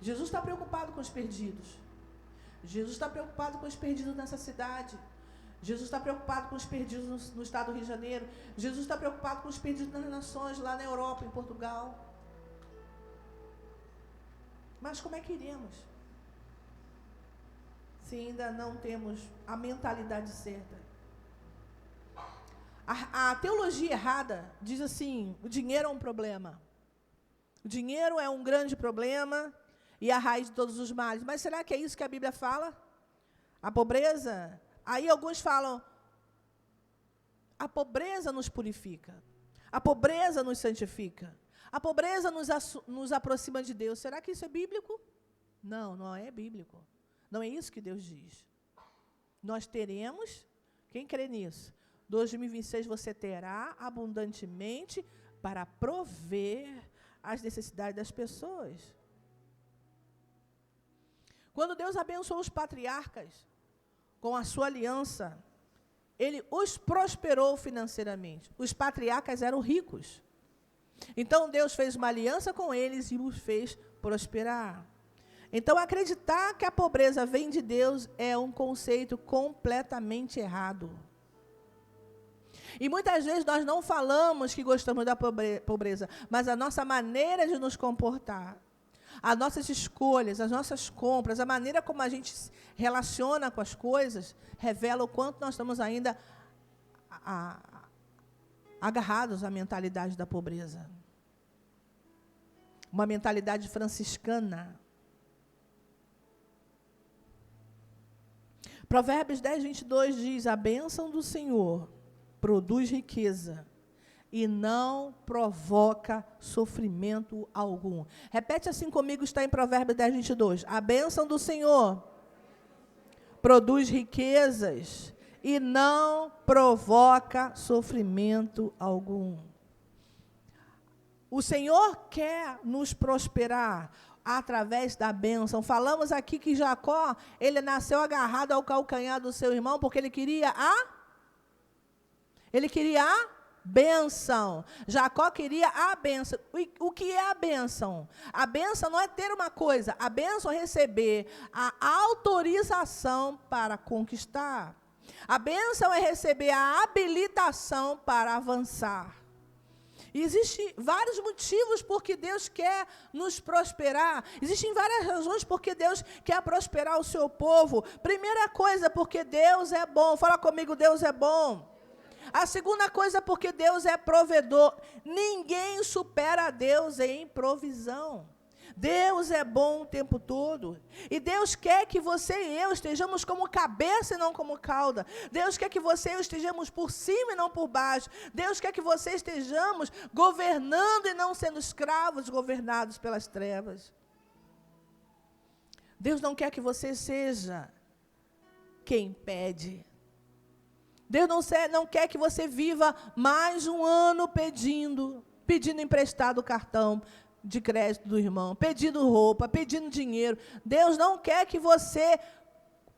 Jesus está preocupado com os perdidos. Jesus está preocupado com os perdidos nessa cidade. Jesus está preocupado com os perdidos no estado do Rio de Janeiro. Jesus está preocupado com os perdidos nas nações, lá na Europa, em Portugal. Mas como é que iremos? Se ainda não temos a mentalidade certa. A teologia errada diz assim: o dinheiro é um problema. O dinheiro é um grande problema e a raiz de todos os males. Mas será que é isso que a Bíblia fala? A pobreza? Aí alguns falam, a pobreza nos purifica. A pobreza nos santifica. A pobreza nos aproxima de Deus. Será que isso é bíblico? Não, não é bíblico. Não é isso que Deus diz. Nós teremos, quem crê nisso? 2026 você terá abundantemente para prover as necessidades das pessoas. Quando Deus abençoou os patriarcas com a sua aliança, Ele os prosperou financeiramente. Os patriarcas eram ricos. Então Deus fez uma aliança com eles e os fez prosperar. Então acreditar que a pobreza vem de Deus é um conceito completamente errado. E muitas vezes nós não falamos que gostamos da pobreza, mas a nossa maneira de nos comportar, as nossas escolhas, as nossas compras, a maneira como a gente se relaciona com as coisas, revela o quanto nós estamos ainda agarrados à mentalidade da pobreza. Uma mentalidade franciscana. Provérbios 10, 22 diz, a bênção do Senhor produz riqueza e não provoca sofrimento algum. Repete assim comigo, está em Provérbios 10, 22. A bênção do Senhor produz riquezas e não provoca sofrimento algum. O Senhor quer nos prosperar através da bênção. Falamos aqui que Jacó, ele nasceu agarrado ao calcanhar do seu irmão, porque ele queria a bênção. Jacó queria a bênção. O que é a bênção? A bênção não é ter uma coisa, a bênção é receber a autorização para conquistar. A bênção é receber a habilitação para avançar. Existem vários motivos por que Deus quer nos prosperar. Existem várias razões por que Deus quer prosperar o seu povo. Primeira coisa, porque Deus é bom. Fala comigo, Deus é bom. A segunda coisa, porque Deus é provedor. Ninguém supera a Deus em provisão. Deus é bom o tempo todo. E Deus quer que você e eu estejamos como cabeça e não como cauda. Deus quer que você e eu estejamos por cima e não por baixo. Deus quer que você estejamos governando e não sendo escravos, governados pelas trevas. Deus não quer que você seja quem pede. Deus não quer que você viva mais um ano pedindo emprestado o cartão de crédito do irmão, pedindo roupa, pedindo dinheiro. Deus não quer que você,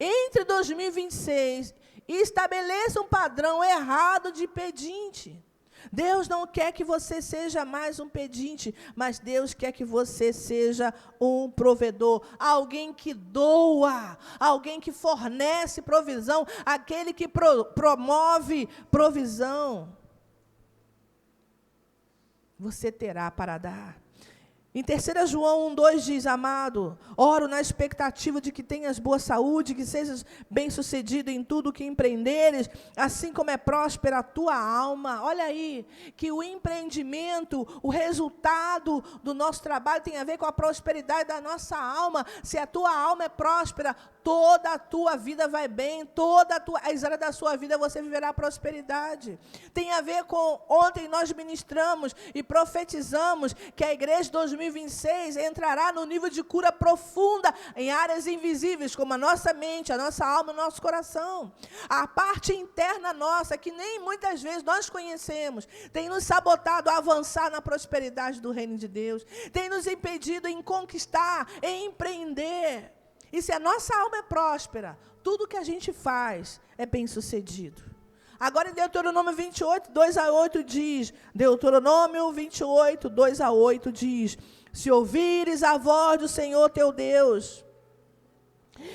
entre 2026, estabeleça um padrão errado de pedinte. Deus não quer que você seja mais um pedinte, mas Deus quer que você seja um provedor, alguém que doa, alguém que fornece provisão, aquele que promove provisão. Você terá para dar. Em 3 João 1,2 diz, amado, oro na expectativa de que tenhas boa saúde, que sejas bem-sucedido em tudo o que empreenderes, assim como é próspera a tua alma. Olha aí, que o empreendimento, o resultado do nosso trabalho tem a ver com a prosperidade da nossa alma. Se a tua alma é próspera, toda a tua vida vai bem, as áreas da sua vida você viverá prosperidade. Tem a ver com, ontem nós ministramos e profetizamos que a igreja 2026 entrará no nível de cura profunda em áreas invisíveis, como a nossa mente, a nossa alma, o nosso coração. A parte interna nossa, que nem muitas vezes nós conhecemos, tem nos sabotado a avançar na prosperidade do reino de Deus, tem nos impedido em conquistar, em empreender. E se a nossa alma é próspera, tudo que a gente faz é bem-sucedido. Agora em Deuteronômio 28, 2 a 8 diz, Deuteronômio 28, 2 a 8 diz, Se ouvires a voz do Senhor teu Deus,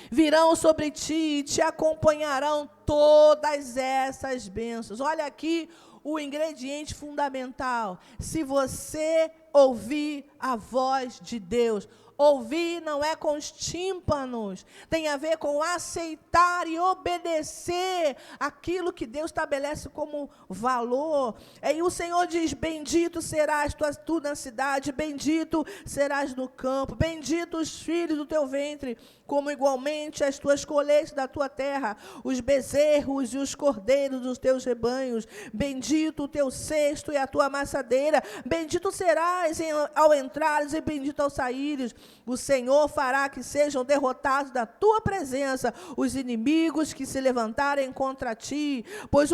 virão sobre ti e te acompanharão todas essas bênçãos. Olha aqui o ingrediente fundamental. Se você ouvir a voz de Deus, ouvir não é com os tímpanos, tem a ver com aceitar e obedecer aquilo que Deus estabelece como valor. E o Senhor diz: bendito serás tu na cidade, bendito serás no campo, bendito os filhos do teu ventre, como igualmente as tuas colheitas da tua terra, os bezerros e os cordeiros dos teus rebanhos, bendito o teu cesto e a tua amassadeira, bendito serás ao entrares e bendito ao saíres. O Senhor fará que sejam derrotados da tua presença os inimigos que se levantarem contra ti, pois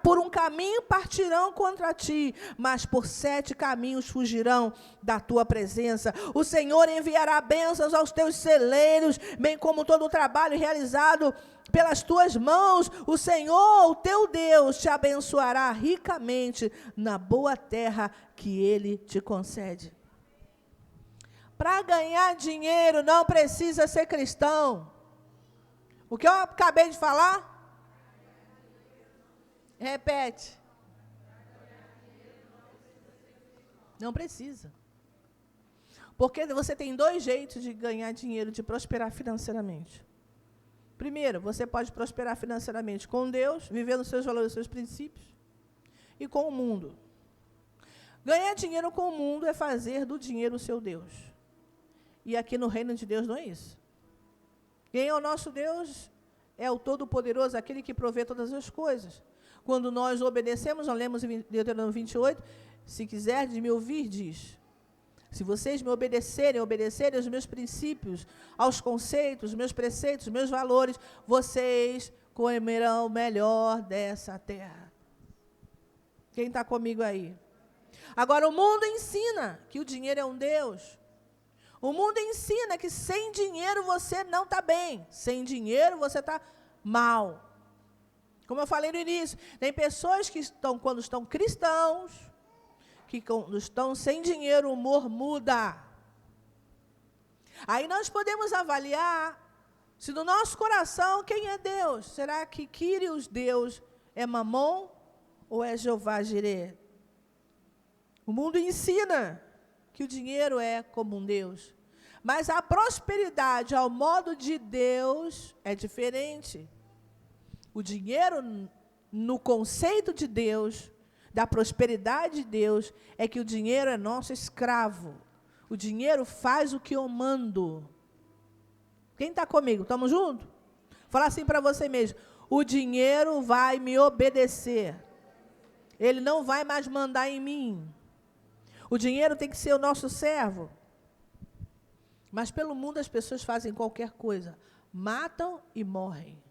por um caminho partirão contra ti, mas por 7 caminhos fugirão da tua presença. O Senhor enviará bênçãos aos teus celeiros, bem como todo o trabalho realizado pelas tuas mãos. O Senhor, o teu Deus, te abençoará ricamente na boa terra que Ele te concede. Para ganhar dinheiro não precisa ser cristão. O que eu acabei de falar? Repete. Não precisa. Porque você tem 2 jeitos de ganhar dinheiro, de prosperar financeiramente. Primeiro, você pode prosperar financeiramente com Deus, vivendo os seus valores, os seus princípios, e com o mundo. Ganhar dinheiro com o mundo é fazer do dinheiro o seu Deus. E aqui no reino de Deus não é isso. Quem é o nosso Deus? É o Todo-Poderoso, aquele que provê todas as coisas. Quando nós obedecemos, nós lemos em Deuteronômio 28, se quiserdes me ouvir, diz, se vocês me obedecerem aos meus princípios, aos conceitos, meus preceitos, meus valores, vocês comerão melhor dessa terra. Quem está comigo aí? Agora, o mundo ensina que o dinheiro é um Deus. O mundo ensina que sem dinheiro você não está bem. Sem dinheiro você está mal. Como eu falei no início, tem pessoas que estão, quando estão cristãos, que quando estão sem dinheiro, o humor muda. Aí nós podemos avaliar se no nosso coração quem é Deus. Será que Kyrios, Deus, é Mamon ou é Jeová Jireh? O mundo ensina que o dinheiro é como um Deus. Mas a prosperidade ao modo de Deus é diferente. O dinheiro, no conceito de Deus, da prosperidade de Deus, é que o dinheiro é nosso escravo. O dinheiro faz o que eu mando. Quem está comigo? Estamos juntos? Fala assim para você mesmo: o dinheiro vai me obedecer. Ele não vai mais mandar em mim. O dinheiro tem que ser o nosso servo. Mas pelo mundo as pessoas fazem qualquer coisa. Matam e morrem.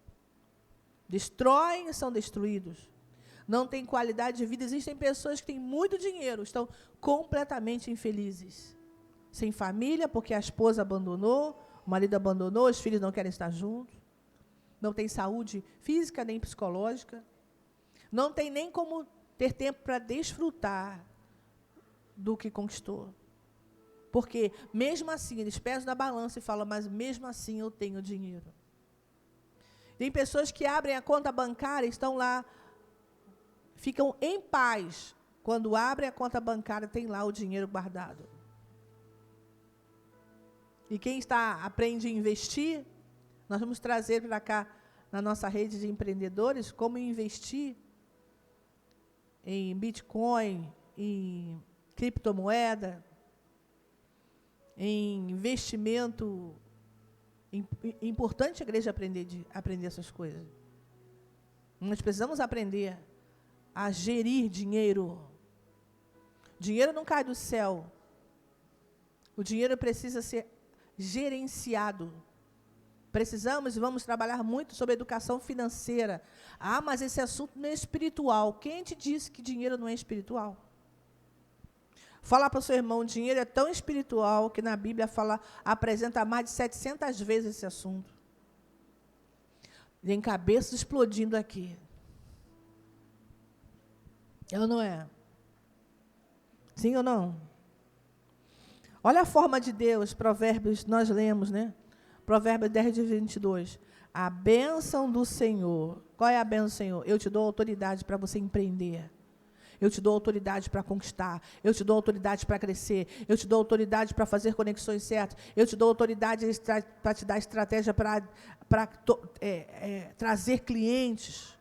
Destroem e são destruídos. Não tem qualidade de vida. Existem pessoas que têm muito dinheiro, estão completamente infelizes. Sem família, porque a esposa abandonou, o marido abandonou, os filhos não querem estar juntos. Não tem saúde física nem psicológica. Não tem nem como ter tempo para desfrutar do que conquistou. Porque, mesmo assim, eles pesam na balança e falam, mas mesmo assim eu tenho dinheiro. Tem pessoas que abrem a conta bancária e estão lá, ficam em paz. Quando abrem a conta bancária, tem lá o dinheiro guardado. E quem aprende a investir, nós vamos trazer para cá, na nossa rede de empreendedores, como investir em Bitcoin, em criptomoeda, em investimento. É importante a igreja aprender essas coisas. Nós precisamos aprender a gerir dinheiro. Dinheiro não cai do céu. O dinheiro precisa ser gerenciado. Precisamos e vamos trabalhar muito sobre educação financeira. Ah, mas esse assunto não é espiritual. Quem te disse que dinheiro não é espiritual? Fala para o seu irmão, dinheiro é tão espiritual que na Bíblia apresenta mais de 700 vezes esse assunto. Tem cabeças explodindo aqui. É ou não é? Sim ou não? Olha a forma de Deus, Provérbios, nós lemos, né? Provérbios 10:22. A bênção do Senhor. Qual é a bênção do Senhor? Eu te dou autoridade para você empreender. Eu te dou autoridade para conquistar. Eu te dou autoridade para crescer. Eu te dou autoridade para fazer conexões certas. Eu te dou autoridade para te dar estratégia para trazer clientes.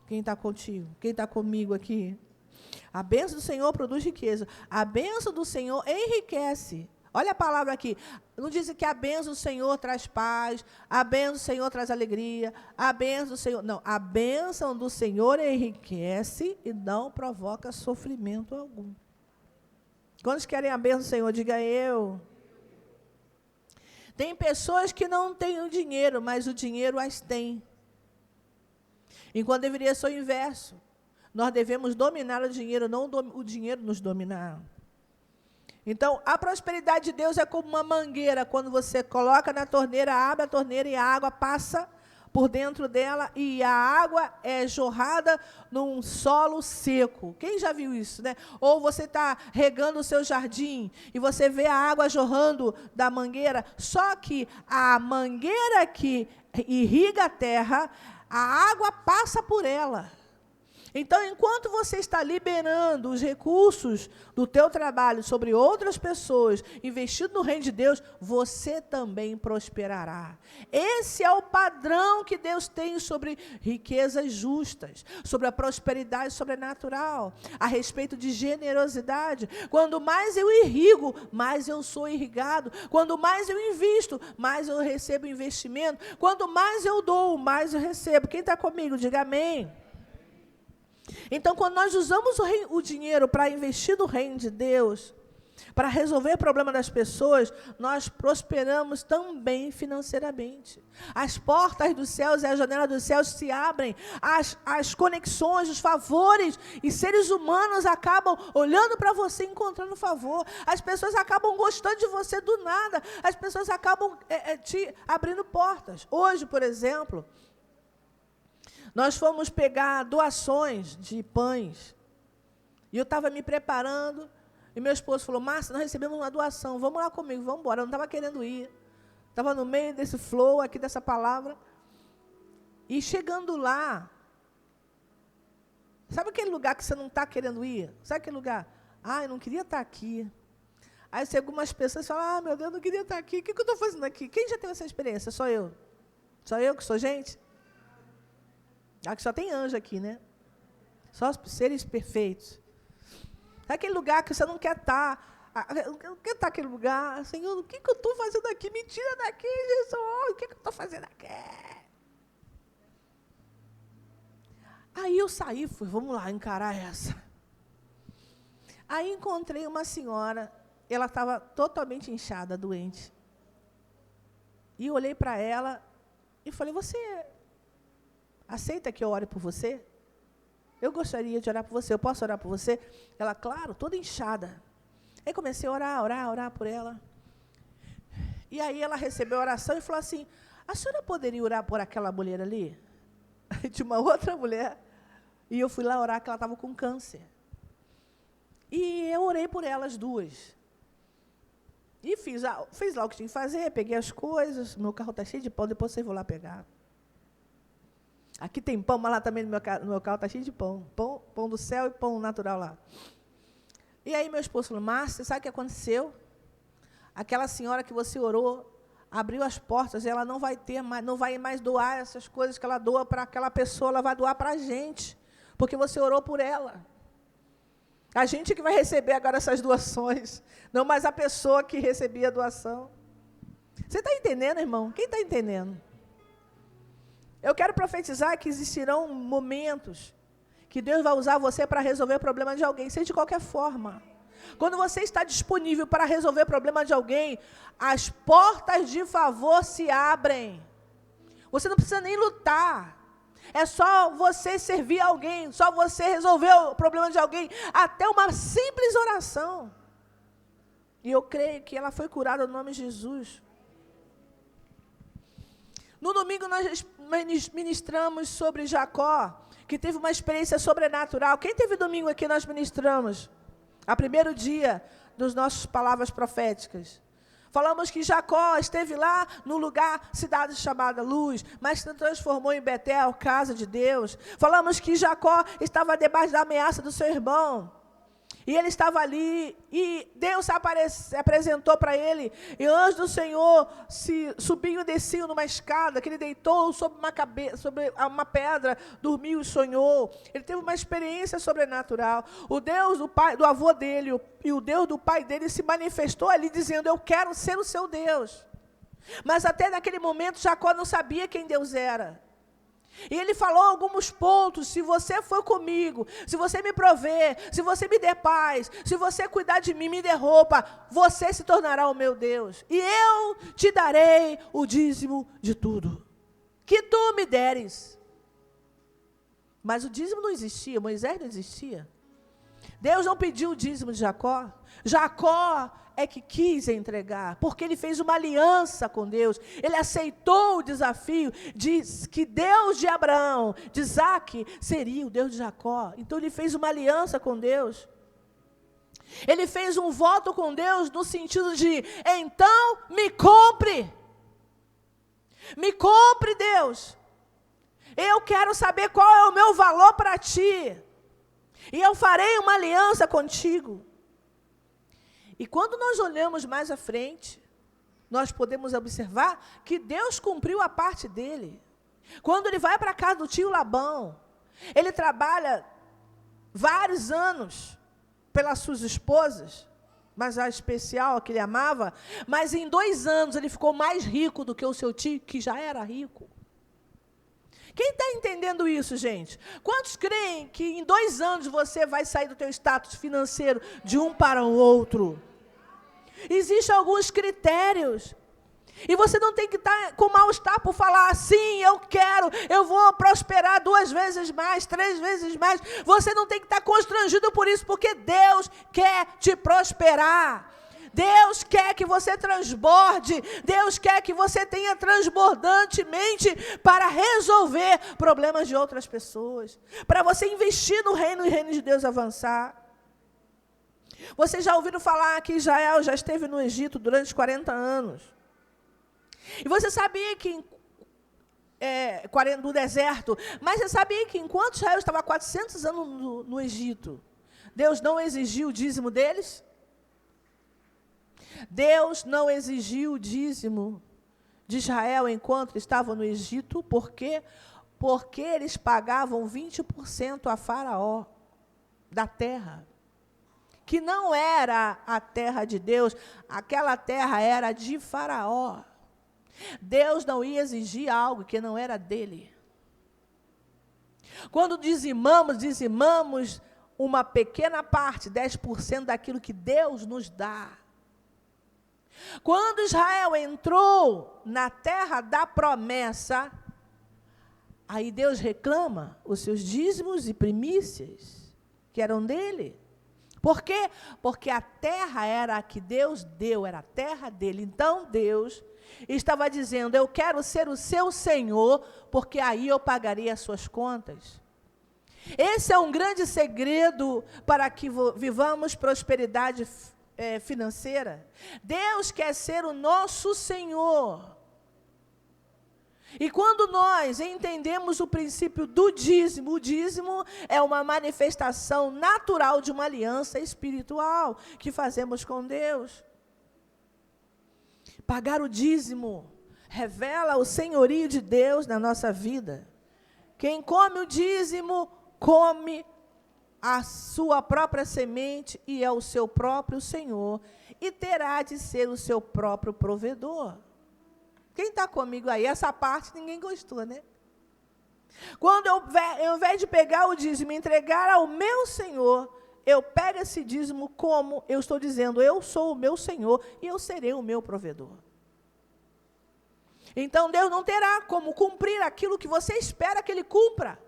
Quem está contigo? Quem está comigo aqui? A bênção do Senhor produz riqueza. A bênção do Senhor enriquece. Olha a palavra aqui. Não diz que a bênção do Senhor traz paz, a bênção do Senhor traz alegria, a bênção do Senhor... Não, a bênção do Senhor enriquece e não provoca sofrimento algum. Quantos querem a bênção do Senhor? Diga eu. Tem pessoas que não têm o dinheiro, mas o dinheiro as tem. Enquanto deveria ser o inverso. Nós devemos dominar o dinheiro, não o dinheiro nos dominar. Então, a prosperidade de Deus é como uma mangueira. Quando você coloca na torneira, abre a torneira e a água passa por dentro dela e a água é jorrada num solo seco. Quem já viu isso, né? Ou você está regando o seu jardim e você vê a água jorrando da mangueira, só que a mangueira que irriga a terra, a água passa por ela. Então, enquanto você está liberando os recursos do teu trabalho sobre outras pessoas, investindo no reino de Deus, você também prosperará. Esse é o padrão que Deus tem sobre riquezas justas, sobre a prosperidade sobrenatural, a respeito de generosidade. Quando mais eu irrigo, mais eu sou irrigado. Quando mais eu invisto, mais eu recebo investimento. Quando mais eu dou, mais eu recebo. Quem está comigo, diga amém. Então, quando nós usamos o dinheiro para investir no reino de Deus, para resolver o problema das pessoas, nós prosperamos também financeiramente. As portas dos céus e a janela dos céus se abrem, as conexões, os favores, e seres humanos acabam olhando para você e encontrando favor. As pessoas acabam gostando de você do nada, as pessoas acabam te abrindo portas. Hoje, por exemplo, nós fomos pegar doações de pães. E eu estava me preparando. E meu esposo falou, Márcia, nós recebemos uma doação. Vamos lá comigo, vamos embora. Eu não estava querendo ir. Estava no meio desse flow aqui, dessa palavra. E chegando lá, sabe aquele lugar que você não está querendo ir? Sabe aquele lugar? Eu não queria estar aqui. Aí algumas pessoas falam, meu Deus, eu não queria estar aqui. O que eu estou fazendo aqui? Quem já teve essa experiência? Só eu. Só eu que sou gente? Aqui só tem anjo aqui, né? Só seres perfeitos. É aquele lugar que você não quer estar. Não quer estar naquele lugar. Senhor, o que eu estou fazendo aqui? Me tira daqui, Jesus. O que eu estou fazendo aqui? Aí eu saí, fui, vamos lá, encarar essa. Aí encontrei uma senhora, ela estava totalmente inchada, doente. E eu olhei para ela e falei, você aceita que eu ore por você? Eu gostaria de orar por você. Eu posso orar por você? Ela, claro, toda inchada. Aí comecei a orar por ela. E aí ela recebeu a oração e falou assim, a senhora poderia orar por aquela mulher ali? De uma outra mulher. E eu fui lá orar que ela estava com câncer. E eu orei por elas duas. E fiz lá o que tinha que fazer, peguei as coisas, meu carro está cheio de pão, depois vocês vão lá pegar. Aqui tem pão, mas lá também no meu carro está cheio de pão. Pão do céu e pão natural lá. E aí meu esposo falou, Márcia, sabe o que aconteceu? Aquela senhora que você orou, abriu as portas, ela não vai mais doar essas coisas que ela doa para aquela pessoa, ela vai doar para a gente, porque você orou por ela. A gente que vai receber agora essas doações, não mais a pessoa que recebia a doação. Você está entendendo, irmão? Quem está entendendo? Eu quero profetizar que existirão momentos que Deus vai usar você para resolver o problema de alguém, seja de qualquer forma. Quando você está disponível para resolver o problema de alguém, as portas de favor se abrem. Você não precisa nem lutar. É só você servir alguém, só você resolver o problema de alguém, até uma simples oração. E eu creio que ela foi curada no nome de Jesus. No domingo nós ministramos sobre Jacó, que teve uma experiência sobrenatural. Quem teve domingo aqui nós ministramos? A primeiro dia das nossas palavras proféticas. Falamos que Jacó esteve lá no lugar, cidade chamada Luz, mas se transformou em Betel, casa de Deus. Falamos que Jacó estava debaixo da ameaça do seu irmão. E ele estava ali, e Deus se apresentou para ele, e o anjo do Senhor subiu e desceu numa escada, que ele deitou sobre uma pedra, dormiu e sonhou. Ele teve uma experiência sobrenatural. O Deus do avô dele e o Deus do pai dele se manifestou ali, dizendo: eu quero ser o seu Deus. Mas até naquele momento Jacó não sabia quem Deus era. E ele falou alguns pontos: se você for comigo, se você me prover, se você me der paz, se você cuidar de mim, me der roupa, você se tornará o meu Deus. E eu te darei o dízimo de tudo que tu me deres. Mas o dízimo não existia, Moisés não existia. Deus não pediu o dízimo de Jacó. Jacó é que quis entregar, porque ele fez uma aliança com Deus. Ele aceitou o desafio de que Deus de Abraão, de Isaque, seria o Deus de Jacó. Então ele fez uma aliança com Deus. Ele fez um voto com Deus no sentido de: então me compre. Me compre, Deus. Eu quero saber qual é o meu valor para ti. E eu farei uma aliança contigo. E quando nós olhamos mais à frente, nós podemos observar que Deus cumpriu a parte dele. Quando ele vai para a casa do tio Labão, ele trabalha vários anos pelas suas esposas, mas a especial, a que ele amava, mas em 2 anos ele ficou mais rico do que o seu tio, que já era rico. Quem está entendendo isso, gente? Quantos creem que em 2 anos você vai sair do teu status financeiro de um para o outro? Existem alguns critérios. E você não tem que estar com mal-estar por falar assim: eu quero, eu vou prosperar 2 vezes mais, 3 vezes mais. Você não tem que estar constrangido por isso, porque Deus quer te prosperar. Deus quer que você transborde. Deus quer que você tenha transbordantemente para resolver problemas de outras pessoas, para você investir no reino e o reino de Deus avançar. Vocês já ouviram falar que Israel já esteve no Egito durante 40 anos. E você sabia que no deserto, mas você sabia que enquanto Israel estava 400 anos no Egito, Deus não exigiu o dízimo deles? Deus não exigiu o dízimo de Israel enquanto estavam no Egito, por quê? Porque eles pagavam 20% a Faraó da terra, que não era a terra de Deus, aquela terra era de Faraó. Deus não ia exigir algo que não era dele. Quando dizimamos uma pequena parte, 10% daquilo que Deus nos dá. Quando Israel entrou na terra da promessa, aí Deus reclama os seus dízimos e primícias, que eram dele. Por quê? Porque a terra era a que Deus deu, era a terra dele. Então Deus estava dizendo: eu quero ser o seu Senhor, porque aí eu pagarei as suas contas. Esse é um grande segredo para que vivamos prosperidade financeira. Deus quer ser o nosso Senhor. E quando nós entendemos o princípio do dízimo, o dízimo é uma manifestação natural de uma aliança espiritual que fazemos com Deus. Pagar o dízimo revela o senhorio de Deus na nossa vida. Quem come o dízimo, come a sua própria semente e é o seu próprio Senhor, e terá de ser o seu próprio provedor. Quem está comigo aí? Essa parte ninguém gostou, né? Quando eu, ao invés de pegar o dízimo e entregar ao meu Senhor, eu pego esse dízimo como eu estou dizendo: eu sou o meu Senhor e eu serei o meu provedor. Então Deus não terá como cumprir aquilo que você espera que Ele cumpra.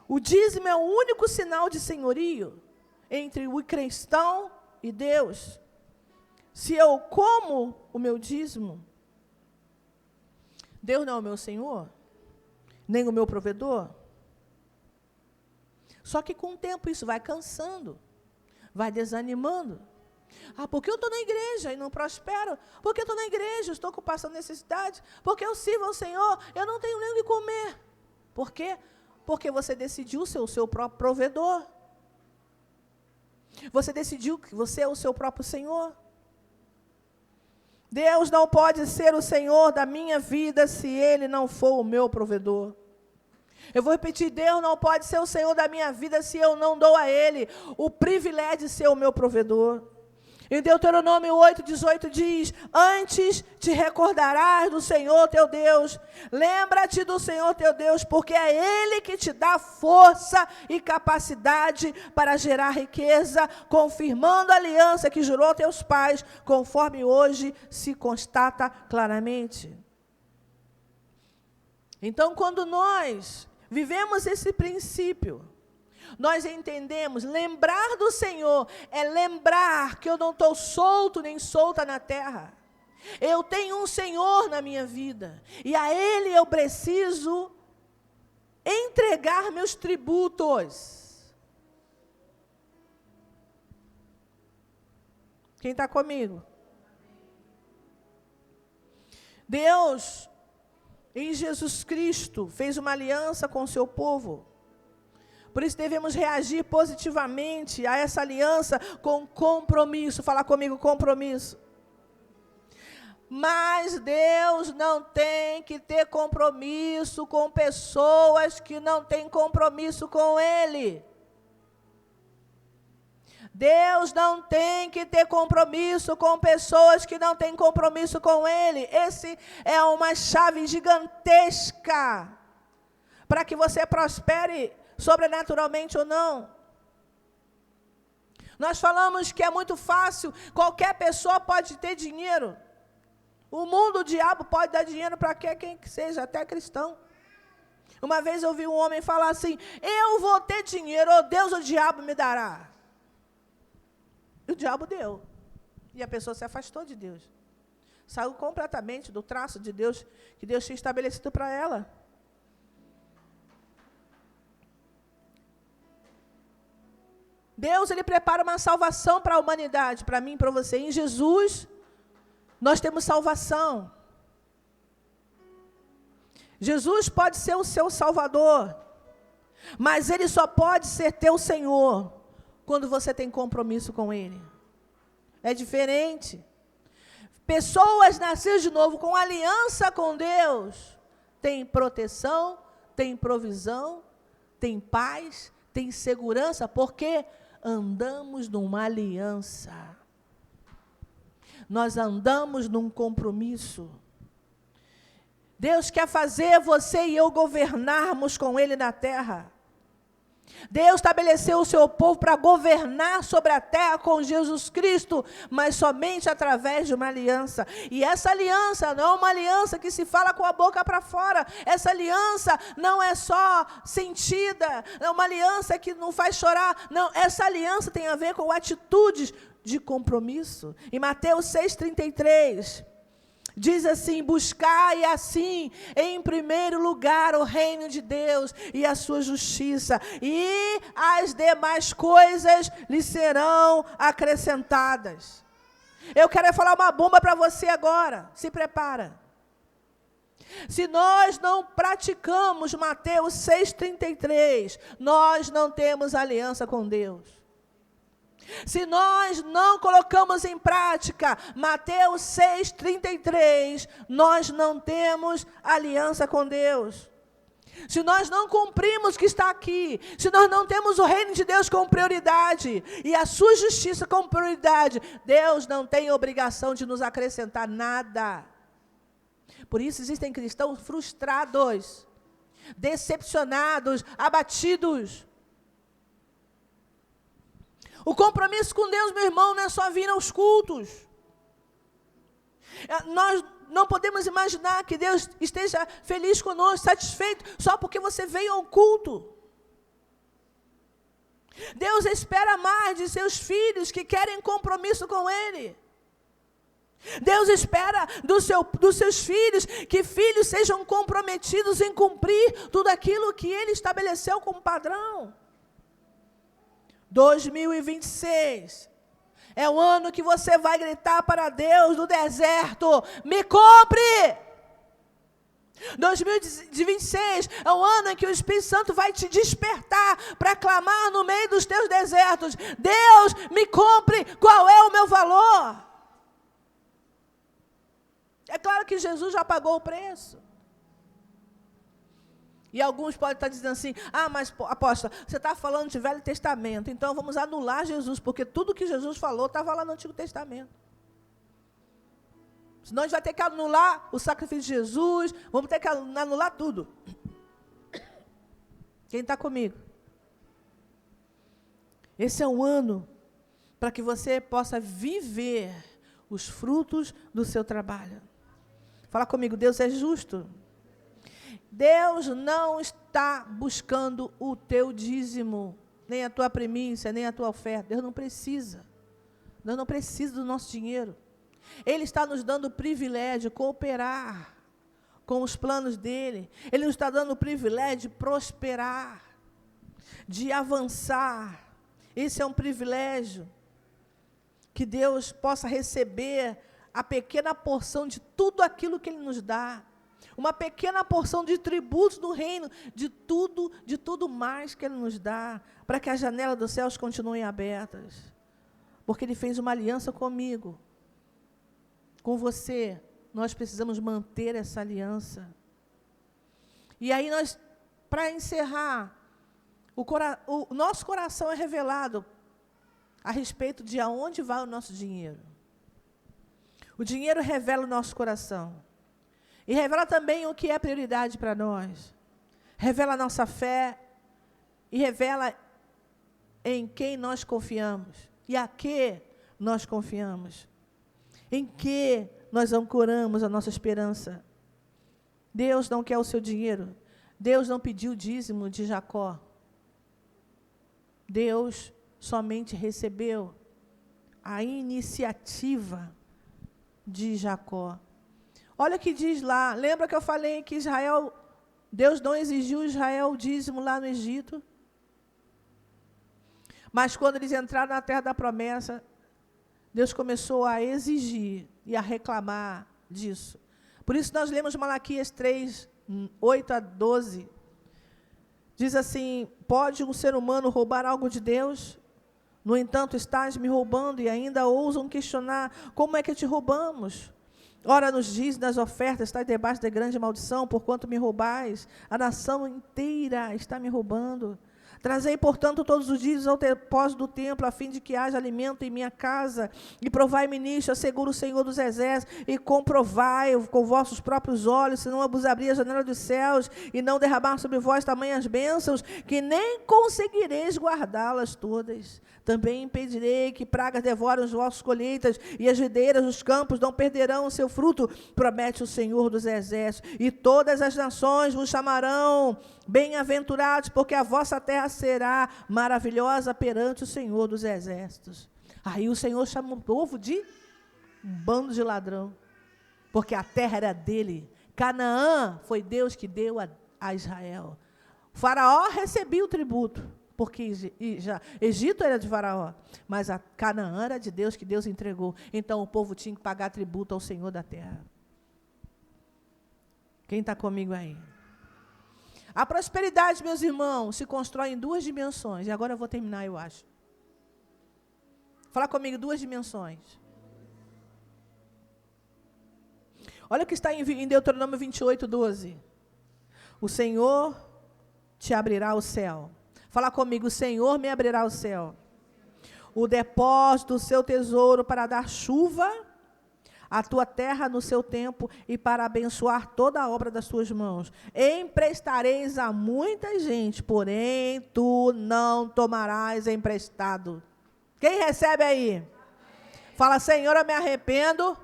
O dízimo é o único sinal de senhorio entre o cristão e Deus. Se eu como o meu dízimo, Deus não é o meu Senhor, nem o meu provedor. Só que com o tempo isso vai cansando. vai desanimando. Porque eu estou na igreja e não prospero. Porque eu estou na igreja, estou passando necessidade. Porque eu sirvo ao Senhor, eu não tenho nem o que comer. Por quê? Porque você decidiu ser o seu próprio provedor. Você decidiu que você é o seu próprio Senhor. Deus não pode ser o Senhor da minha vida se Ele não for o meu provedor. Eu vou repetir, Deus não pode ser o Senhor da minha vida se eu não dou a Ele o privilégio de ser o meu provedor. Em Deuteronômio 8:18 diz: antes te recordarás do Senhor teu Deus, lembra-te do Senhor teu Deus, porque é Ele que te dá força e capacidade para gerar riqueza, confirmando a aliança que jurou a teus pais, conforme hoje se constata claramente. Então, quando nós vivemos esse princípio, nós entendemos, lembrar do Senhor é lembrar que eu não estou solto nem solta na terra. Eu tenho um Senhor na minha vida, e a Ele eu preciso entregar meus tributos. Quem está comigo? Deus, em Jesus Cristo, fez uma aliança com o seu povo. Por isso devemos reagir positivamente a essa aliança com compromisso. Fala comigo, compromisso. Mas Deus não tem que ter compromisso com pessoas que não têm compromisso com Ele. Deus não tem que ter compromisso com pessoas que não têm compromisso com Ele. Esse é uma chave gigantesca para que você prospere sobrenaturalmente ou não. Nós falamos que é muito fácil, qualquer pessoa pode ter dinheiro. O mundo, o diabo pode dar dinheiro para quem que seja, até cristão. Uma vez eu vi um homem falar assim: eu vou ter dinheiro, ou Deus ou o diabo me dará. E o diabo deu. E a pessoa se afastou de Deus. Saiu completamente do traço de Deus, que Deus tinha estabelecido para ela. Deus, Ele prepara uma salvação para a humanidade, para mim e para você. Em Jesus, nós temos salvação. Jesus pode ser o seu Salvador, mas Ele só pode ser teu Senhor quando você tem compromisso com Ele. É diferente. Pessoas nascidas de novo com aliança com Deus, têm proteção, têm provisão, têm paz, têm segurança, porque andamos numa aliança. Nós andamos num compromisso. Deus quer fazer você e eu governarmos com Ele na terra. Deus estabeleceu o seu povo para governar sobre a terra com Jesus Cristo, mas somente através de uma aliança. E essa aliança não é uma aliança que se fala com a boca para fora. Essa aliança não é só sentida, é uma aliança que não faz chorar. Não, essa aliança tem a ver com atitudes de compromisso. Em Mateus 6,33... diz assim: buscai assim, em primeiro lugar, o reino de Deus e a sua justiça, e as demais coisas lhe serão acrescentadas. Eu quero falar uma bomba para você agora, se prepara. Se nós não praticamos Mateus 6,33, nós não temos aliança com Deus. Se nós não colocamos em prática Mateus 6,33, nós não temos aliança com Deus. Se nós não cumprimos o que está aqui, se nós não temos o reino de Deus como prioridade e a sua justiça como prioridade, Deus não tem obrigação de nos acrescentar nada. Por isso existem cristãos frustrados, decepcionados, abatidos. O compromisso com Deus, meu irmão, não é só vir aos cultos. Nós não podemos imaginar que Deus esteja feliz conosco, satisfeito, só porque você veio ao culto. Deus espera mais de seus filhos que querem compromisso com Ele. Deus espera dos seus filhos que filhos sejam comprometidos em cumprir tudo aquilo que Ele estabeleceu como padrão. 2026 é o ano que você vai gritar para Deus no deserto: me compre! 2026 é o ano em que o Espírito Santo vai te despertar para clamar no meio dos teus desertos: Deus, me compre, qual é o meu valor? É claro que Jesus já pagou o preço. E alguns podem estar dizendo assim: ah, mas apóstolo, você está falando de Velho Testamento, então vamos anular Jesus, porque tudo que Jesus falou estava lá no Antigo Testamento. Senão a gente vai ter que anular o sacrifício de Jesus, vamos ter que anular tudo. Quem está comigo? Esse é um ano para que você possa viver os frutos do seu trabalho. Fala comigo: Deus é justo. Deus não está buscando o teu dízimo, nem a tua primícia, nem a tua oferta. Deus não precisa. Deus não precisa do nosso dinheiro. Ele está nos dando o privilégio de cooperar com os planos dele. Ele nos está dando o privilégio de prosperar, de avançar. Esse é um privilégio. Que Deus possa receber a pequena porção de tudo aquilo que Ele nos dá. Uma pequena porção de tributos do reino, de tudo mais que Ele nos dá, para que as janelas dos céus continuem abertas. Porque Ele fez uma aliança comigo, com você. Nós precisamos manter essa aliança. E aí nós, para encerrar, o nosso coração é revelado a respeito de aonde vai o nosso dinheiro. O dinheiro revela o nosso coração. E revela também o que é prioridade para nós. Revela a nossa fé. E revela em quem nós confiamos. E a que nós confiamos. Em que nós ancoramos a nossa esperança. Deus não quer o seu dinheiro. Deus não pediu o dízimo de Jacó. Deus somente recebeu a iniciativa de Jacó. Olha o que diz lá. Lembra que eu falei que Deus não exigiu Israel o dízimo lá no Egito? Mas quando eles entraram na terra da promessa, Deus começou a exigir e a reclamar disso. Por isso nós lemos Malaquias 3, 8 a 12. Diz assim: pode um ser humano roubar algo de Deus? No entanto, estás me roubando e ainda ousam questionar: como é que te roubamos? Ora, nos diz das ofertas, estás debaixo da grande maldição, porquanto me roubais, a nação inteira está me roubando. Trazei, portanto, todos os dias ao depósito do templo, a fim de que haja alimento em minha casa, e provai-me nisto, assegura o Senhor dos Exércitos, e comprovai com vossos próprios olhos, se não vos abrir a janela dos céus, e não derramar sobre vós tamanhas bênçãos, que nem conseguireis guardá-las todas. Também impedirei que pragas devorem os vossos colheitas, e as videiras dos campos não perderão o seu fruto, promete o Senhor dos Exércitos. E todas as nações vos chamarão bem-aventurados, porque a vossa terra será maravilhosa perante o Senhor dos Exércitos. Aí o Senhor chama o povo de um bando de ladrão, porque a terra era dele. Canaã foi Deus que deu a Israel. O faraó recebia o tributo, porque Egito era de Faraó, mas a Canaã era de Deus, que Deus entregou. Então o povo tinha que pagar tributo ao Senhor da terra. Quem está comigo aí? A prosperidade, meus irmãos, se constrói em duas dimensões. E agora eu vou terminar, eu acho. Fala comigo, duas dimensões. Olha o que está em Deuteronômio 28, 12. O Senhor te abrirá o céu. Fala comigo: o Senhor me abrirá o céu, o depósito do seu tesouro, para dar chuva à tua terra no seu tempo, e para abençoar toda a obra das tuas mãos. Emprestareis a muita gente, porém tu não tomarás emprestado. Quem recebe aí? Fala: Senhor, eu me arrependo,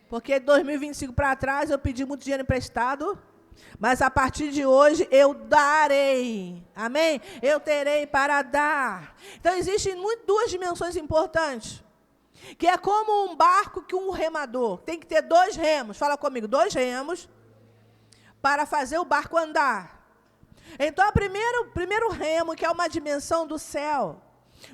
porque de 2025 para trás eu pedi muito dinheiro emprestado, mas a partir de hoje eu darei. Amém? Eu terei para dar. Então existem duas dimensões importantes, que é como um barco que um remador tem que ter 2 remos. Fala comigo, 2 remos para fazer o barco andar. Então o primeiro remo, que é uma dimensão do céu,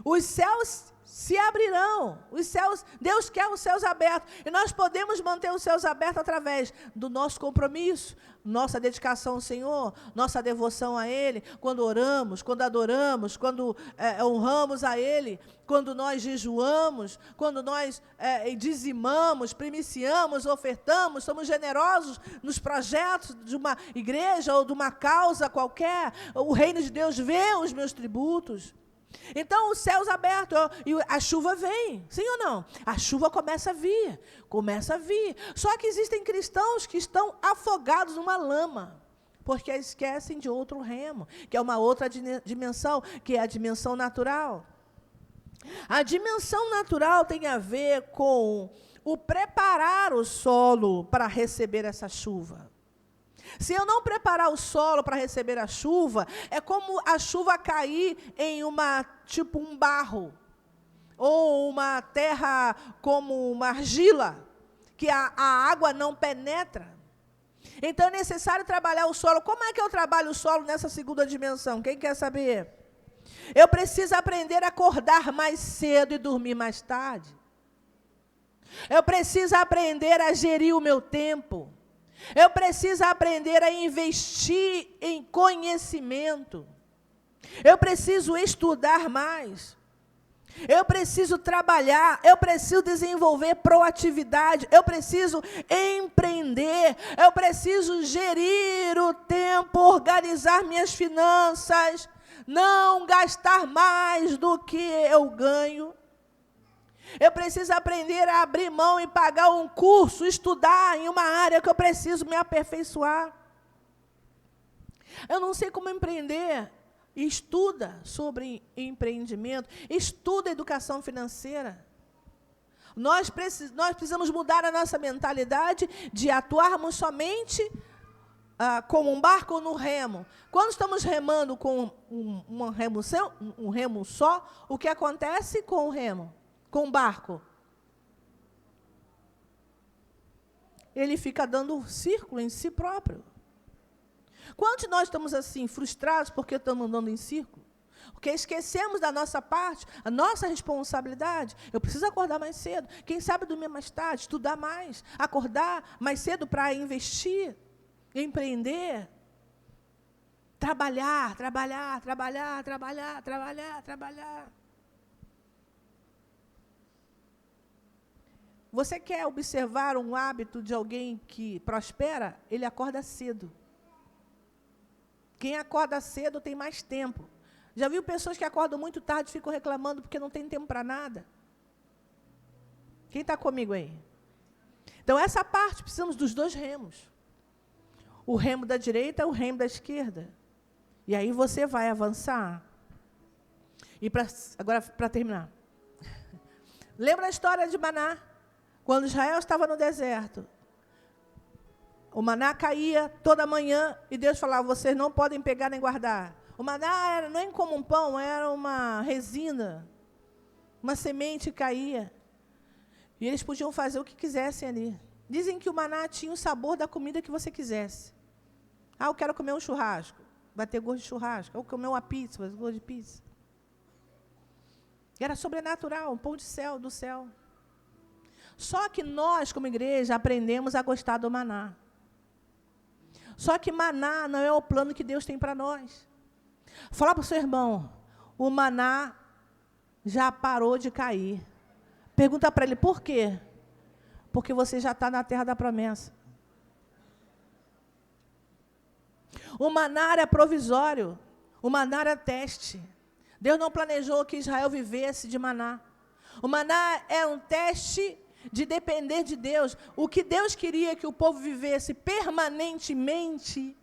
Os céus se abrirão, os céus, Deus quer os céus abertos, e nós podemos manter os céus abertos através do nosso compromisso, nossa dedicação ao Senhor, nossa devoção a Ele, quando oramos, quando adoramos, quando honramos a Ele, quando nós jejuamos, quando nós dizimamos, primiciamos, ofertamos, somos generosos nos projetos de uma igreja ou de uma causa qualquer, o reino de Deus vê os meus tributos. Então, os céus abertos, e a chuva vem, sim ou não? A chuva começa a vir. Só que existem cristãos que estão afogados numa lama, porque esquecem de outro remo, que é uma outra dimensão, que é a dimensão natural. A dimensão natural tem a ver com o preparar o solo para receber essa chuva. Se eu não preparar o solo para receber a chuva, é como a chuva cair em tipo um barro, ou uma terra como uma argila, que a água não penetra. Então é necessário trabalhar o solo. Como é que eu trabalho o solo nessa segunda dimensão? Quem quer saber? Eu preciso aprender a acordar mais cedo e dormir mais tarde. Eu preciso aprender a gerir o meu tempo. Eu preciso aprender a investir em conhecimento. Eu preciso estudar mais. Eu preciso trabalhar. Eu preciso desenvolver proatividade. Eu preciso empreender. Eu preciso gerir o tempo, organizar minhas finanças, não gastar mais do que eu ganho. Eu preciso aprender a abrir mão e pagar um curso, estudar em uma área que eu preciso me aperfeiçoar. Eu não sei como empreender. Estuda sobre empreendimento, estuda educação financeira. Nós precisamos mudar a nossa mentalidade de atuarmos somente como um barco no remo. Quando estamos remando com um remo só, o que acontece com o remo? Com o barco? Ele fica dando círculo em si próprio. Quantos de nós estamos assim, frustrados porque estamos andando em círculo? Porque esquecemos da nossa parte, a nossa responsabilidade. Eu preciso acordar mais cedo. Quem sabe dormir mais tarde, estudar mais, acordar mais cedo para investir, empreender, trabalhar. Você quer observar um hábito de alguém que prospera? Ele acorda cedo. Quem acorda cedo tem mais tempo. Já viu pessoas que acordam muito tarde e ficam reclamando porque não tem tempo para nada? Quem está comigo aí? Então, essa parte, precisamos dos dois remos. O remo da direita e o remo da esquerda. E aí você vai avançar. E agora, para terminar. Lembra a história de Maná? Quando Israel estava no deserto. O maná caía toda manhã e Deus falava, vocês não podem pegar nem guardar. O maná era nem como um pão, era uma resina, uma semente que caía. E eles podiam fazer o que quisessem ali. Dizem que o maná tinha o sabor da comida que você quisesse. Eu quero comer um churrasco, vai ter gosto de churrasco. Eu comer uma pizza, vai ter gosto de pizza. Era sobrenatural, um pão do céu. Só que nós, como igreja, aprendemos a gostar do maná. Só que maná não é o plano que Deus tem para nós. Fala para o seu irmão, o maná já parou de cair. Pergunta para ele, por quê? Porque você já está na terra da promessa. O maná era provisório, o maná era teste. Deus não planejou que Israel vivesse de maná. O maná é um teste de depender de Deus. O que Deus queria que o povo vivesse permanentemente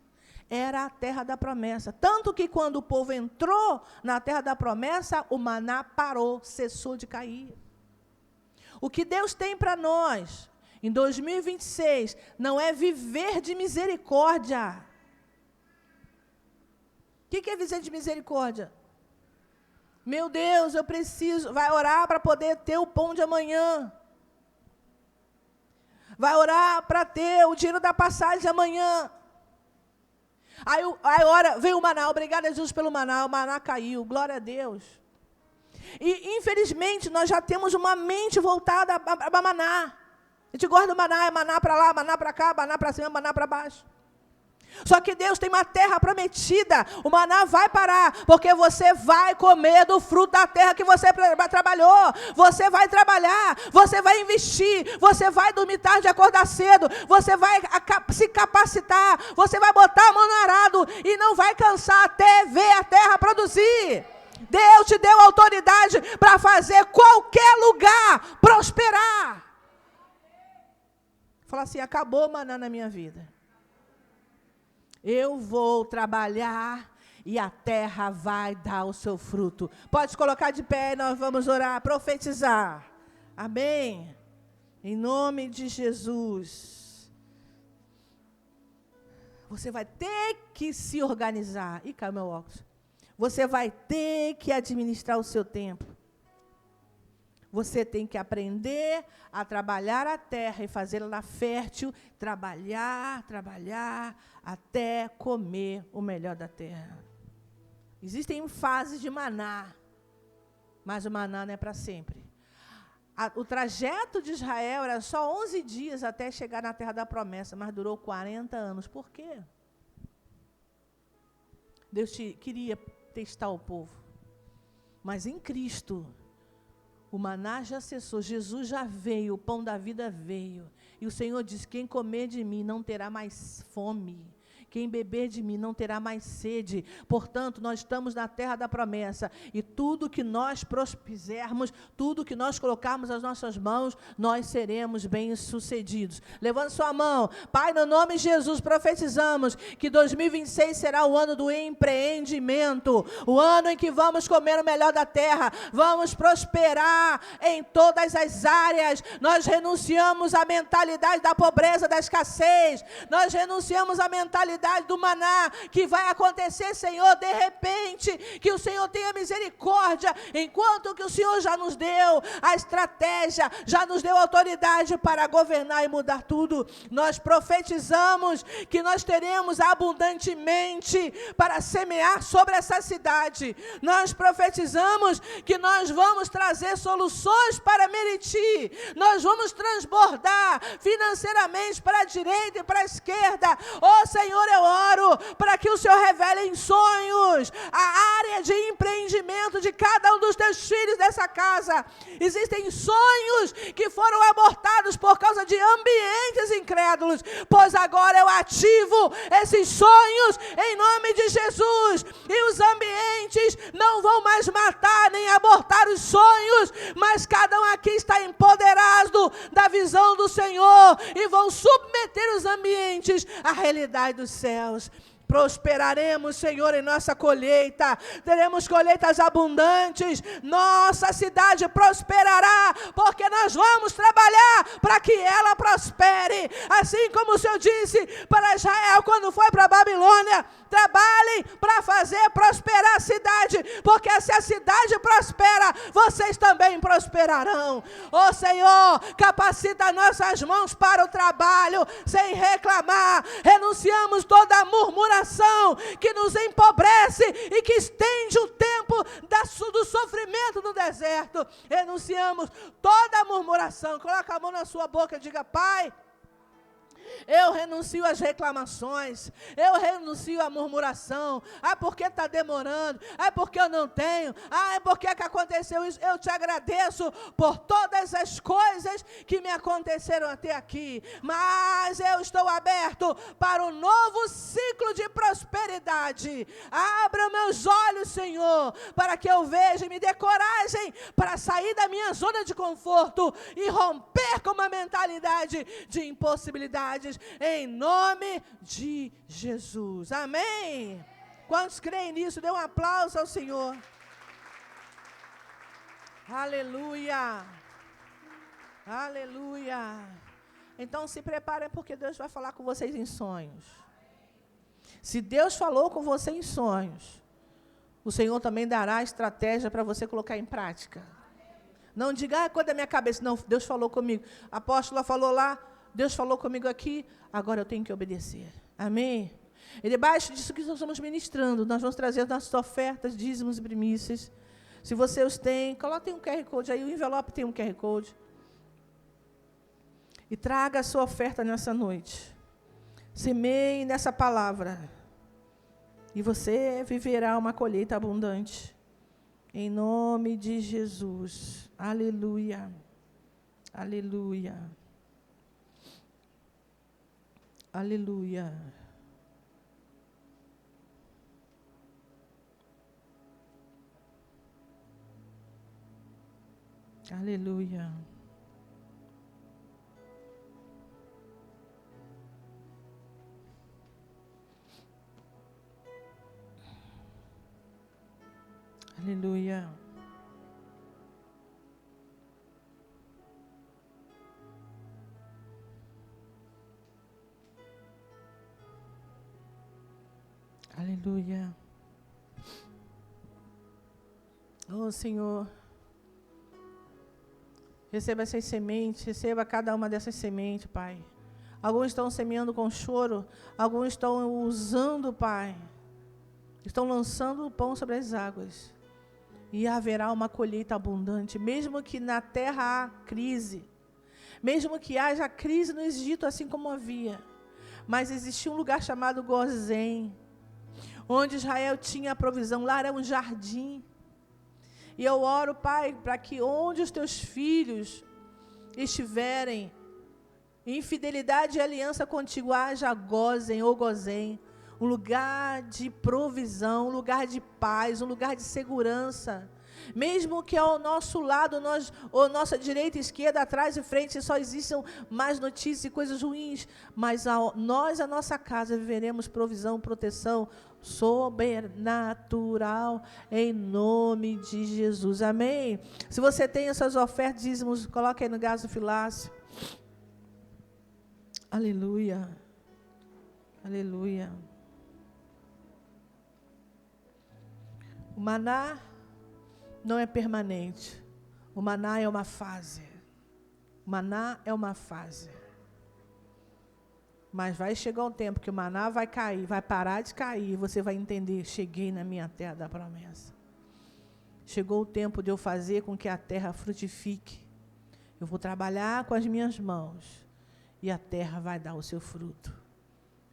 era a terra da promessa. Tanto que quando o povo entrou na terra da promessa, o maná parou, cessou de cair. O que Deus tem para nós, em 2026, não é viver de misericórdia. O que é viver de misericórdia? Meu Deus, eu preciso, vai orar para poder ter o pão de amanhã. Vai orar para ter o dinheiro da passagem de amanhã. Aí ora, veio o maná, obrigada a Jesus pelo maná, o maná caiu, glória a Deus. E, infelizmente, nós já temos uma mente voltada a maná. A gente gosta do maná, é maná para lá, maná para cá, maná para cima, maná para baixo. Só que Deus tem uma terra prometida, o maná vai parar, porque você vai comer do fruto da terra que você trabalhou, você vai trabalhar, você vai investir, você vai dormir tarde e acordar cedo, você vai se capacitar, você vai botar a mão no arado e não vai cansar até ver a terra produzir. Deus te deu autoridade para fazer qualquer lugar prosperar. Fala assim, acabou o maná na minha vida. Eu vou trabalhar e a terra vai dar o seu fruto. Pode colocar de pé e nós vamos orar, profetizar. Amém? Em nome de Jesus. Você vai ter que se organizar. Ih, caiu meu óculos. Você vai ter que administrar o seu tempo. Você tem que aprender a trabalhar a terra e fazê-la fértil, trabalhar até comer o melhor da terra. Existem fases de maná, mas o maná não é para sempre. O trajeto de Israel era só 11 dias até chegar na terra da promessa, mas durou 40 anos. Por quê? Deus queria testar o povo, mas em Cristo o maná já cessou, Jesus já veio, o pão da vida veio. E o Senhor diz, quem comer de mim não terá mais fome. Quem beber de mim não terá mais sede. Portanto, nós estamos na terra da promessa. E tudo que nós fizermos, tudo que nós colocarmos nas nossas mãos, nós seremos bem-sucedidos. Levante sua mão. Pai, no nome de Jesus, profetizamos que 2026 será o ano do empreendimento. O ano em que vamos comer o melhor da terra. Vamos prosperar em todas as áreas. Nós renunciamos à mentalidade da pobreza, da escassez. Nós renunciamos à mentalidade do maná, que vai acontecer, Senhor, de repente, que o Senhor tenha misericórdia, enquanto que o Senhor já nos deu a estratégia, já nos deu autoridade para governar e mudar tudo. Nós profetizamos que nós teremos abundantemente para semear sobre essa cidade. Nós profetizamos que nós vamos trazer soluções para Meriti, nós vamos transbordar financeiramente para a direita e para a esquerda. Ó Senhor, eu oro para que o Senhor revele em sonhos a área de empreendimento de cada um dos teus filhos dessa casa. Existem sonhos que foram abortados por causa de ambientes incrédulos, pois agora eu ativo esses sonhos em nome de Jesus, e os ambientes não vão mais matar nem abortar os sonhos, mas cada um aqui está empoderado da visão do Senhor e vão submeter os ambientes à realidade dos céus. Prosperaremos, Senhor, em nossa colheita, teremos colheitas abundantes, nossa cidade prosperará, porque nós vamos trabalhar para que ela prospere, assim como o Senhor disse para Israel quando foi para a Babilônia: trabalhem para fazer prosperar a cidade, porque se a cidade prospera, vocês também prosperarão. Ó Senhor, capacita nossas mãos para o trabalho, sem reclamar, renunciamos toda a murmuração que nos empobrece e que estende o tempo do sofrimento no deserto. Renunciamos toda a murmuração. Coloca a mão na sua boca e diga: Pai, eu renuncio às reclamações, eu renuncio à murmuração. Ah, porque está demorando? Ah, porque eu não tenho? Ah, é porque que aconteceu isso? Eu te agradeço por todas as coisas que me aconteceram até aqui, mas eu estou aberto para um novo ciclo de prosperidade. Abra meus olhos, Senhor, para que eu veja e me dê coragem para sair da minha zona de conforto e romper com uma mentalidade de impossibilidade. Em nome de Jesus. Amém? Quantos creem nisso? Dê um aplauso ao Senhor. Aleluia. Aleluia. Então se preparem, porque Deus vai falar com vocês em sonhos. Se Deus falou com você em sonhos, o Senhor também dará estratégia para você colocar em prática. Não diga, coisa da minha cabeça. Não, Deus falou comigo. A apóstola falou lá, Deus falou comigo aqui, agora eu tenho que obedecer. Amém? E debaixo disso que nós estamos ministrando, nós vamos trazer nossas ofertas, dízimos e primícias. Se você os tem, coloque um QR Code aí, o envelope tem um QR Code. E traga a sua oferta nessa noite. Semeie nessa palavra. E você viverá uma colheita abundante. Em nome de Jesus. Aleluia. Aleluia. Aleluia. Aleluia. Aleluia. Aleluia. Oh, Senhor, receba essas sementes, receba cada uma dessas sementes, Pai. Alguns estão semeando com choro, alguns estão usando, Pai. Estão lançando o pão sobre as águas. E haverá uma colheita abundante, mesmo que na terra há crise. Mesmo que haja crise no Egito, assim como havia. Mas existia um lugar chamado Gozém, onde Israel tinha a provisão. Lá era um jardim. E eu oro, Pai, para que onde os teus filhos estiverem, em fidelidade e aliança contigo, haja Gozém ou Gozém. Um lugar de provisão, um lugar de paz, um lugar de segurança. Mesmo que ao nosso lado, ou nossa direita, esquerda, atrás e frente, só existam mais notícias e coisas ruins, mas nós, a nossa casa, viveremos provisão, proteção sobrenatural, em nome de Jesus. Amém? Se você tem essas ofertas, dízimos, coloque aí no gasofilácio. Aleluia. Aleluia. O maná não é permanente. O maná é uma fase. O maná é uma fase. Mas vai chegar um tempo que o maná vai cair, vai parar de cair, e você vai entender, cheguei na minha terra da promessa. Chegou o tempo de eu fazer com que a terra frutifique. Eu vou trabalhar com as minhas mãos, e a terra vai dar o seu fruto.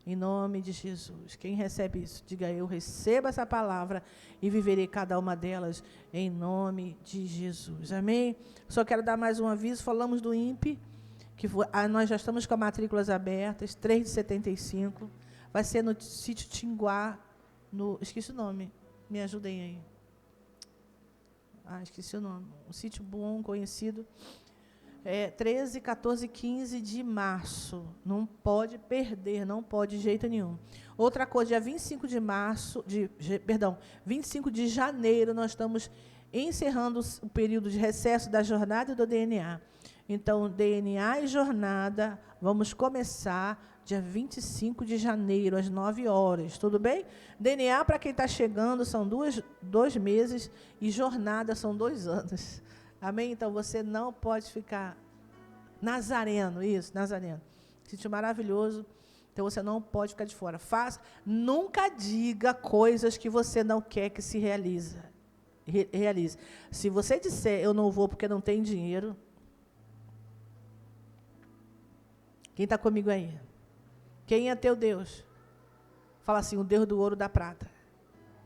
Em nome de Jesus. Quem recebe isso, diga: eu recebo essa palavra e viverei cada uma delas em nome de Jesus. Amém? Só quero dar mais um aviso. Falamos do INPE, que nós já estamos com as matrículas abertas, 3 de 75. Vai ser no sítio Tinguá, esqueci o nome, me ajudem aí. Esqueci o nome. Um sítio bom, conhecido. 13, 14 e 15 de março. Não pode perder, não pode de jeito nenhum. Outra coisa, dia 25 25 de janeiro, nós estamos encerrando o período de recesso da jornada e do DNA. Então, DNA e jornada, vamos começar dia 25 de janeiro, às 9 horas. Tudo bem? DNA, para quem está chegando, são 2 meses, e jornada são 2 anos. Amém? Então, você não pode ficar nazareno, isso, nazareno. Sítio maravilhoso, então você não pode ficar de fora. Nunca diga coisas que você não quer que se realize. Se você disser, eu não vou porque não tem dinheiro, quem está comigo aí? Quem é teu Deus? Fala assim: o Deus do ouro e da prata.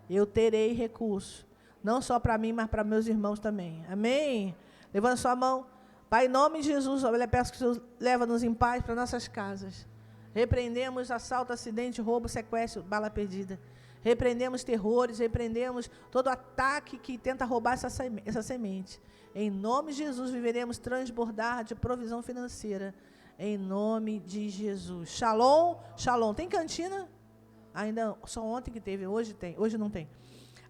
Eu terei recurso. Não só para mim, mas para meus irmãos também. Amém? Levanta sua mão. Pai, em nome de Jesus, eu peço que o Senhor leva-nos em paz para nossas casas. Repreendemos assalto, acidente, roubo, sequestro, bala perdida. Repreendemos terrores, repreendemos todo ataque que tenta roubar essa semente. Em nome de Jesus, viveremos transbordar de provisão financeira. Em nome de Jesus. Shalom, shalom. Tem cantina? Ainda, só ontem que teve, hoje tem, hoje não tem.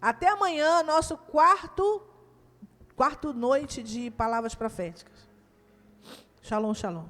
Até amanhã, nosso quarto noite de palavras proféticas. Shalom, shalom.